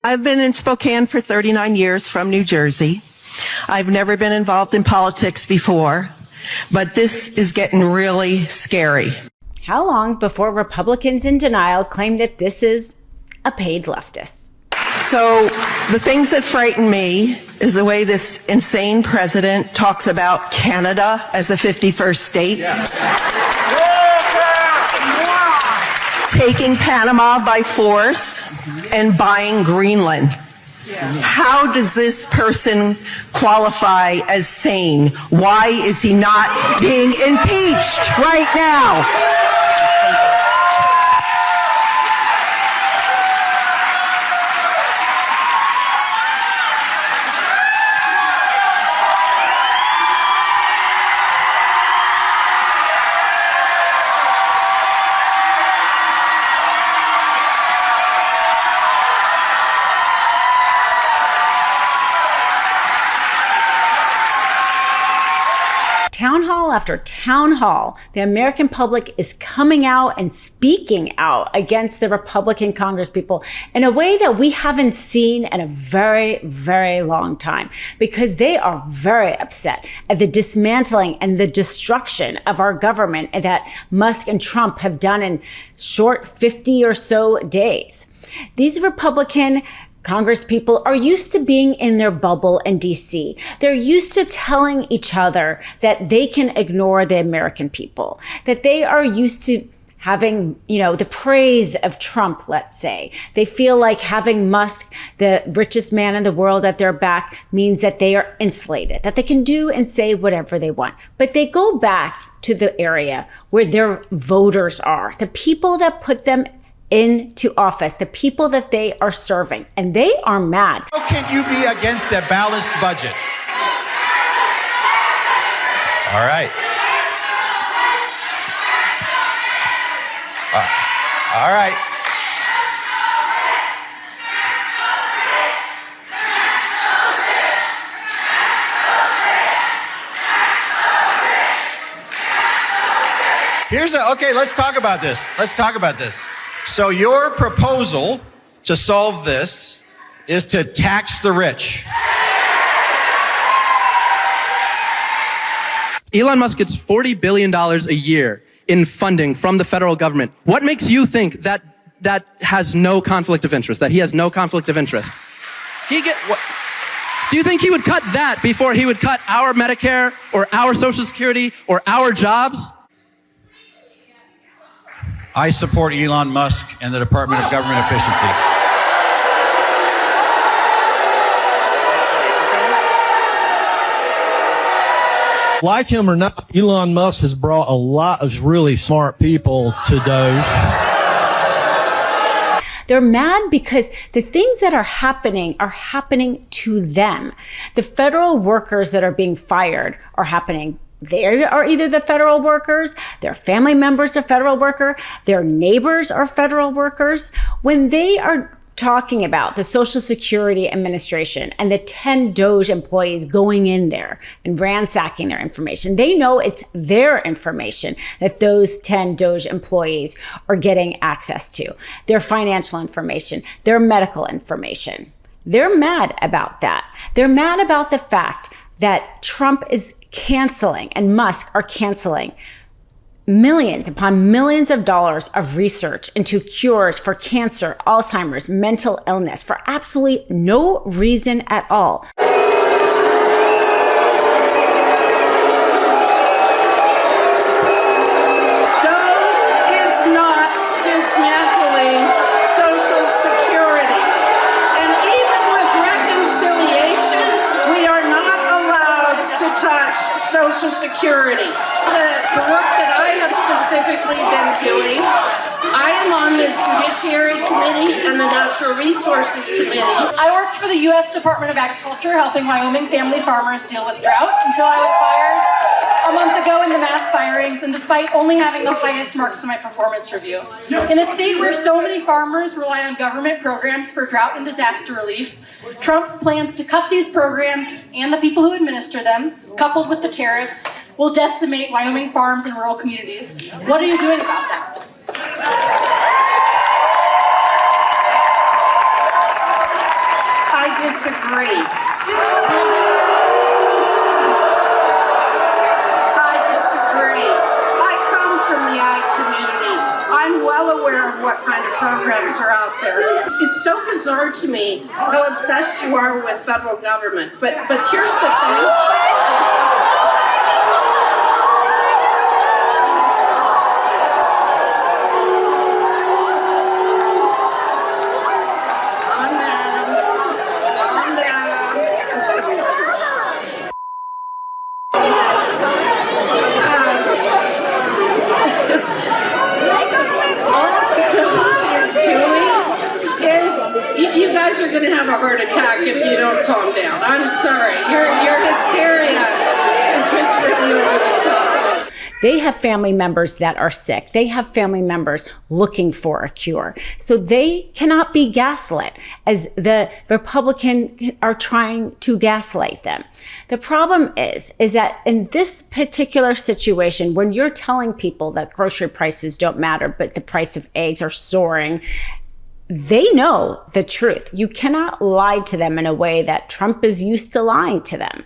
I've been in Spokane for 39 years from New Jersey. I've never been involved in politics before, but this is getting really scary. How long before Republicans in denial claim that this is a paid leftist? So the things that frighten me is the way this insane president talks about Canada as a 51st state. Taking Panama by force and buying Greenland. How does this person qualify as sane? Why is he not being impeached right now? Town hall after town hall, the American public is coming out and speaking out against the Republican congresspeople in a way that we haven't seen in a very, very long time, because they are very upset at the dismantling and the destruction of our government that Musk and Trump have done in short 50 or so days. These Republican congresspeople are used to being in their bubble in DC. They're used to telling each other that they can ignore the American people, that they are used to having, the praise of Trump, let's say. They feel like having Musk, the richest man in the world, at their back means that they are insulated, that they can do and say whatever they want. But they go back to the area where their voters are, the people that put them into office, the people that they are serving, and they are mad. How can you be against a balanced budget? All right. All right. Okay, let's talk about this. So your proposal to solve this is to tax the rich. Elon Musk gets $40 billion a year in funding from the federal government. What makes you think that has no conflict of interest, that he has no conflict of interest? Do you think he would cut that before he would cut our Medicare or our Social Security or our jobs? I support Elon Musk and the Department of Government Efficiency. Like him or not, Elon Musk has brought a lot of really smart people to Doge. They're mad because the things that are happening to them. The federal workers that are being fired are happening. They are either the federal workers, their family members are federal worker, their neighbors are federal workers. When they are talking about the Social Security Administration and the 10 Doge employees going in there and ransacking their information, they know it's their information that those 10 Doge employees are getting access to, their financial information, their medical information. They're mad about that. They're mad about the fact that Trump is canceling and Musk are canceling millions upon millions of dollars of research into cures for cancer, Alzheimer's, mental illness for absolutely no reason at all. Doge is not dismantling Social Security. And even with reconciliation, we are not allowed to touch Social Security. The work that I have specifically been doing, I am on the Judiciary Committee and the Natural Resources Committee. I worked for the U.S. Department of Agriculture, helping Wyoming family farmers deal with drought until I was fired a month ago in the mass firings, and despite only having the highest marks in my performance review. In a state where so many farmers rely on government programs for drought and disaster relief, Trump's plans to cut these programs and the people who administer them, coupled with the tariffs, will decimate Wyoming farms and rural communities. What are you doing about that? I disagree. I come from the ag community. I'm well aware of what kind of programs are out there. It's so bizarre to me how obsessed you are with federal government. But here's the thing. You guys are going to have a heart attack if you don't calm down. I'm sorry. Your hysteria is just really over the top. They have family members that are sick. They have family members looking for a cure. So they cannot be gaslit as the Republicans are trying to gaslight them. The problem is that in this particular situation, when you're telling people that grocery prices don't matter, but the price of eggs are soaring, they know the truth. You cannot lie to them in a way that Trump is used to lying to them.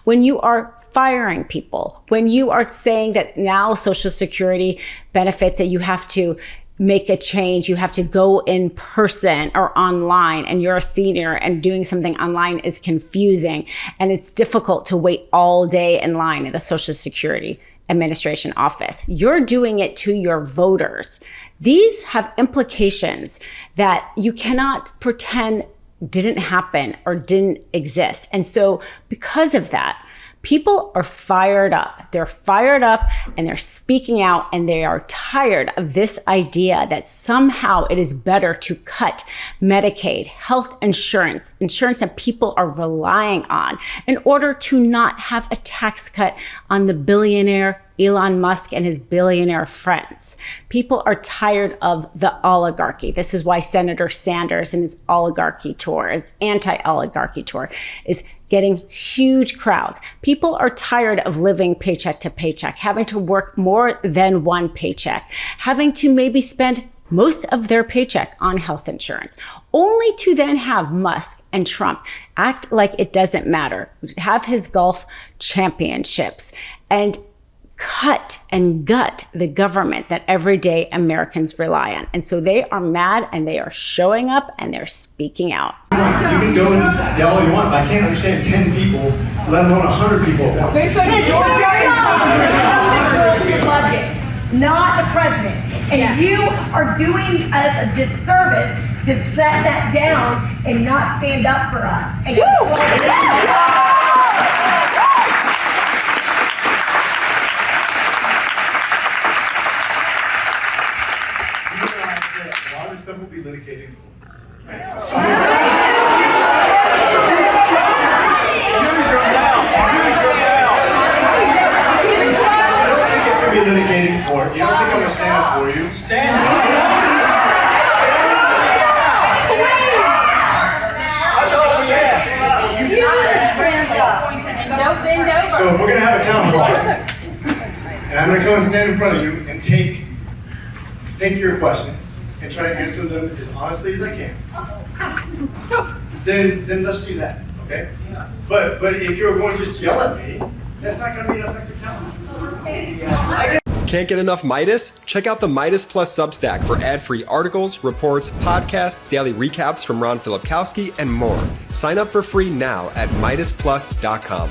When you are firing people, when you are saying that now Social Security benefits that you have to make a change, you have to go in person or online, and you're a senior and doing something online is confusing, and it's difficult to wait all day in line at the Social Security Administration office. You're doing it to your voters. These have implications that you cannot pretend didn't happen or didn't exist. And so because of that, people are fired up. They're fired up and they're speaking out, and they are tired of this idea that somehow it is better to cut Medicaid, health insurance that people are relying on in order to not have a tax cut on the billionaire Elon Musk and his billionaire friends. People are tired of the oligarchy. This is why Senator Sanders and his oligarchy tour, his anti-oligarchy tour, is getting huge crowds. People are tired of living paycheck to paycheck, having to work more than one paycheck, having to maybe spend most of their paycheck on health insurance, only to then have Musk and Trump act like it doesn't matter, have his golf championships, and cut and gut the government that everyday Americans rely on. And so they are mad, and they are showing up, and they're speaking out. You can go and yell all you want, but I can't understand 10 people, let alone 100 people. They said you're your budget, not the president. And you are doing us a disservice to set that down and not stand up for us. And a lot of stuff will be litigated. Be litigated in court. You don't think I'm going to stand up for you? Stand up. So if we're going to have a town hall, and I'm going to go and stand in front of you and take your questions and try to answer them as honestly as I can, then let's do that, okay? But if you're going to just yell at me, that's not going to be an effective town hall. Can't get enough Meidas? Check out the Meidas Plus Substack for ad-free articles, reports, podcasts, daily recaps from Ron Filipkowski, and more. Sign up for free now at MeidasPlus.com.